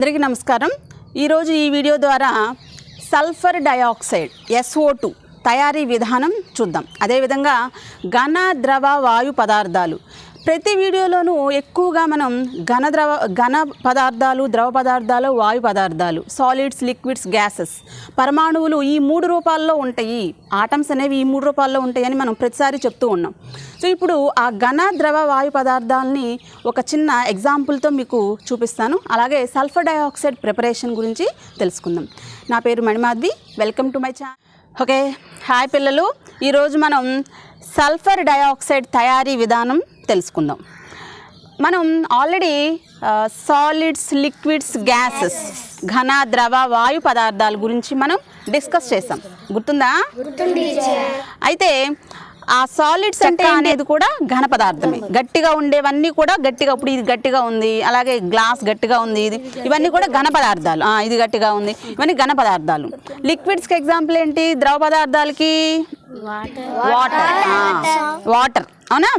అందరికీ నమస్కారం. ఈరోజు ఈ వీడియో ద్వారా సల్ఫర్ డయాక్సైడ్ SO2 తయారీ విధానం చూద్దాం. అదేవిధంగా ఘన ద్రవ వాయు పదార్థాలు ప్రతి వీడియోలోనూ ఎక్కువగా మనం ఘన పదార్థాలు, ద్రవ పదార్థాలు, వాయు పదార్థాలు, సాలిడ్స్, లిక్విడ్స్, గ్యాసెస్, పరమాణువులు ఈ మూడు రూపాల్లో ఉంటాయి. ఆటమ్స్ అనేవి ఈ మూడు రూపాల్లో ఉంటాయని మనం ప్రతిసారి చెప్తూ ఉన్నాం. సో ఇప్పుడు ఆ ఘన ద్రవ వాయు పదార్థాలని ఒక చిన్న ఎగ్జాంపుల్తో మీకు చూపిస్తాను. అలాగే సల్ఫర్ డయాక్సైడ్ ప్రిపరేషన్ గురించి తెలుసుకుందాం. నా పేరు Manimadhavi. Welcome to my channel. Okay, hi పిల్లలు. ఈరోజు మనం సల్ఫర్ డయాక్సైడ్ తయారీ విధానం తెలుసుకుందాం. మనం ఆల్రెడీ సాలిడ్స్, లిక్విడ్స్, గ్యాసెస్, ఘన ద్రవ వాయు పదార్థాల గురించి మనం డిస్కస్ చేసాం. గుర్తుందా? అయితే ఆ సాలిడ్స్ అంటే అనేది కూడా ఘన పదార్థమే. గట్టిగా ఉండేవన్నీ కూడా గట్టిగా, ఇప్పుడు ఇది గట్టిగా ఉంది, అలాగే గ్లాస్ గట్టిగా ఉంది, ఇవన్నీ కూడా ఘన పదార్థాలు. ఇది గట్టిగా ఉంది, ఇవన్నీ ఘన పదార్థాలు. లిక్విడ్స్కి ఎగ్జాంపుల్ ఏంటి? ద్రవ పదార్థాలకి వాటర్, అవునా?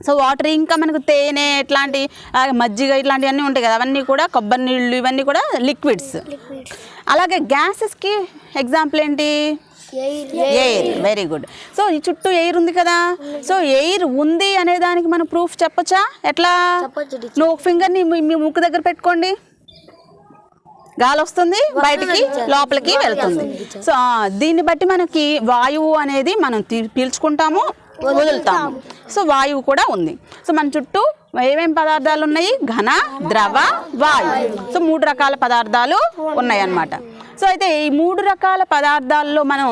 సో వాటర్, ఇంకా మనకు తేనె, ఇట్లాంటి మజ్జిగ, ఇట్లాంటివన్నీ ఉంటాయి కదా, అవన్నీ కూడా కొబ్బరి నీళ్ళు, ఇవన్నీ కూడా లిక్విడ్స్. అలాగే గ్యాసెస్కి ఎగ్జాంపుల్ ఏంటి? ఎయిర్. Very good. సో ఈ చుట్టూ ఎయిర్ ఉంది కదా, సో ఎయిర్ ఉంది అనే దానికి మనం ప్రూఫ్ చెప్పచ్చా? ఎట్లా? నువ్వు ఒక ఫింగర్ని మీ ముక్కు దగ్గర పెట్టుకోండి, గాలి వస్తుంది, బయటికి లోపలికి వెళ్తుంది. సో దీన్ని బట్టి మనకి వాయువు అనేది మనం పీల్చుకుంటాము, వదులుతాము. సో వాయువు కూడా ఉంది. సో మన చుట్టూ ఏమేమి పదార్థాలు ఉన్నాయి? ఘన, ద్రవ, వాయు. సో మూడు రకాల పదార్థాలు ఉన్నాయి అన్నమాట. సో అయితే ఈ మూడు రకాల పదార్థాల్లో మనం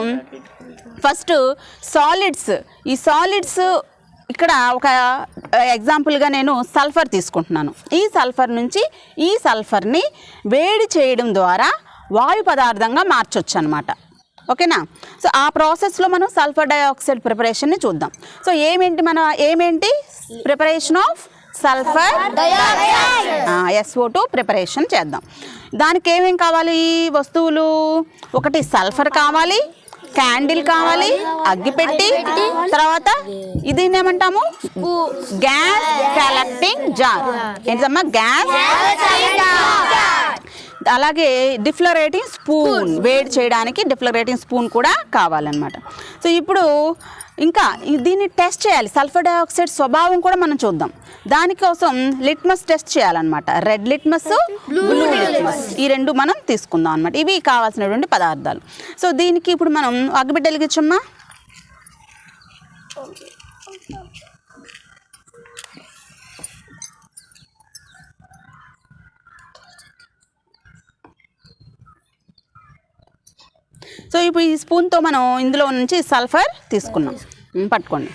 ఫస్ట్ సాలిడ్స్, ఈ సాలిడ్స్ ఇక్కడ ఒక ఎగ్జాంపుల్గా నేను సల్ఫర్ తీసుకుంటున్నాను. ఈ సల్ఫర్ నుంచి ఈ సల్ఫర్ని వేడి చేయడం ద్వారా వాయు పదార్థంగా మార్చొచ్చు అనమాట. ఓకేనా? సో ఆ ప్రాసెస్లో మనం సల్ఫర్ డయాక్సైడ్ ప్రిపరేషన్ని చూద్దాం. సో ఏమేంటి preparation of sulphur dioxide, SO2 preparation చేద్దాం. దానికి ఏమేం కావాలి? వస్తువులు, ఒకటి సల్ఫర్ కావాలి, క్యాండిల్ కావాలి, అగ్గిపెట్టి, తర్వాత ఇది ఏమంటాము? Gas collecting jar. ఏంటమ్మా? గ్యాస్. అలాగే డిఫ్లరేటింగ్ స్పూన్, వేడి చేయడానికి డిఫ్లరేటింగ్ స్పూన్ కూడా కావాలన్నమాట. సో ఇప్పుడు ఇంకా దీన్ని టెస్ట్ చేయాలి. సల్ఫర్ డయాక్సైడ్ స్వభావం కూడా మనం చూద్దాం. దానికోసం లిట్మస్ టెస్ట్ చేయాలన్నమాట. రెడ్ లిట్మస్, బ్లూ లిట్మస్, ఈ రెండు మనం తీసుకుందాం అనమాట. ఇవి కావాల్సినటువంటి పదార్థాలు. సో దీనికి ఇప్పుడు మనం అగ్గిపెట్టె వెలిగించమ్మా. సో ఇప్పుడు ఈ స్పూన్తో మనం ఇందులో నుంచి సల్ఫర్ తీసుకున్నాం. పట్టుకోండి.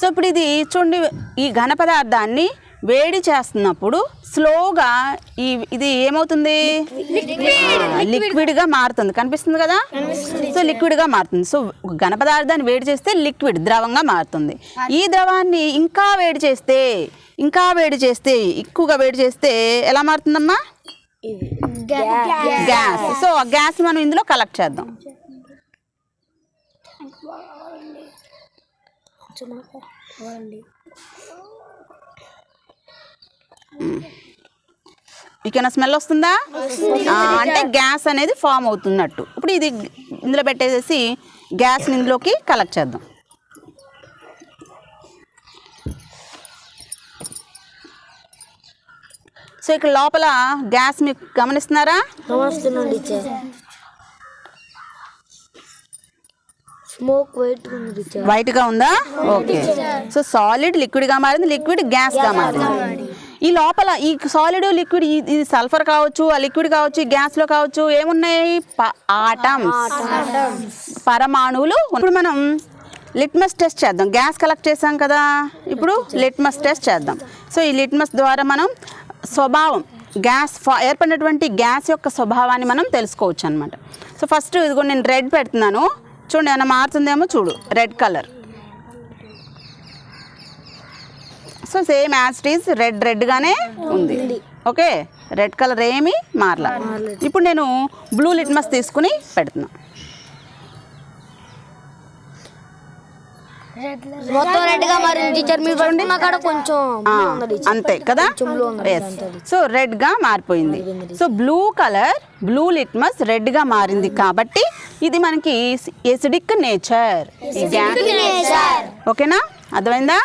సో ఇప్పుడు ఇది చూడండి, ఈ ఘన పదార్థాన్ని వేడి చేస్తున్నప్పుడు స్లోగా ఇది ఏమవుతుంది? లిక్విడ్గా మారుతుంది. కనిపిస్తుంది కదా? సో లిక్విడ్గా మారుతుంది. సో ఘన పదార్థాన్ని వేడి చేస్తే లిక్విడ్, ద్రవంగా మారుతుంది. ఈ ద్రవాన్ని ఇంకా వేడి చేస్తే, ఎక్కువగా వేడి చేస్తే ఎలా మారుతుందమ్మా? గ్యాస్. సో ఆ గ్యాస్ మనం ఇందులో కలెక్ట్ చేద్దాం. మీకేనా స్మెల్ వస్తుందా? అంటే గ్యాస్ అనేది ఫామ్ అవుతున్నట్టు. ఇప్పుడు ఇది ఇందులో పెట్టేసి గ్యాస్ని ఇందులోకి కలెక్ట్ చేద్దాం. సో ఇక్కడ లోపల గ్యాస్ మీకు గమనిస్తున్నారా? వైట్గా ఉందా? ఓకే. సో సాలిడ్ లిక్విడ్గా మారింది, లిక్విడ్ గ్యాస్గా మారింది. ఈ లోపల ఈ సాలిడ్, లిక్విడ్, ఇది సల్ఫర్ కావచ్చు, ఆ లిక్విడ్ కావచ్చు, ఈ గ్యాస్లో కావచ్చు, ఏమున్నాయి? ఆటమ్స్, పరమాణువులు. ఇప్పుడు మనం లిట్మస్ టెస్ట్ చేద్దాం. గ్యాస్ కలెక్ట్ చేసాం కదా, ఇప్పుడు లిట్మస్ టెస్ట్ చేద్దాం. సో ఈ లిట్మస్ ద్వారా మనం స్వభావం, గ్యాస్ ఏర్పడినటువంటి గ్యాస్ యొక్క స్వభావాన్ని మనం తెలుసుకోవచ్చు అనమాట. సో ఫస్ట్ ఇదిగో నేను రెడ్ పెడుతున్నాను, చూడండి ఏమైనా మారుతుందేమో చూడు. Red colour. So same as it is రెడ్గానే ఉంది. ఓకే, రెడ్ కలర్ ఏమీ మారలా. ఇప్పుడు నేను బ్లూ లిట్మస్ తీసుకుని పెడుతున్నా. మొత్తం రెడ్ గా మారింది టీచర్. మీరు పట్టుకున్న కాడ కొంచెం అంతే కదా. సో రెడ్ గా మారిపోయింది. So blue colour, blue litmus red గా మారింది కాబట్టి ఇది మనకి ఎసిడిక్ నేచర్. ఓకేనా, అర్థమైందా?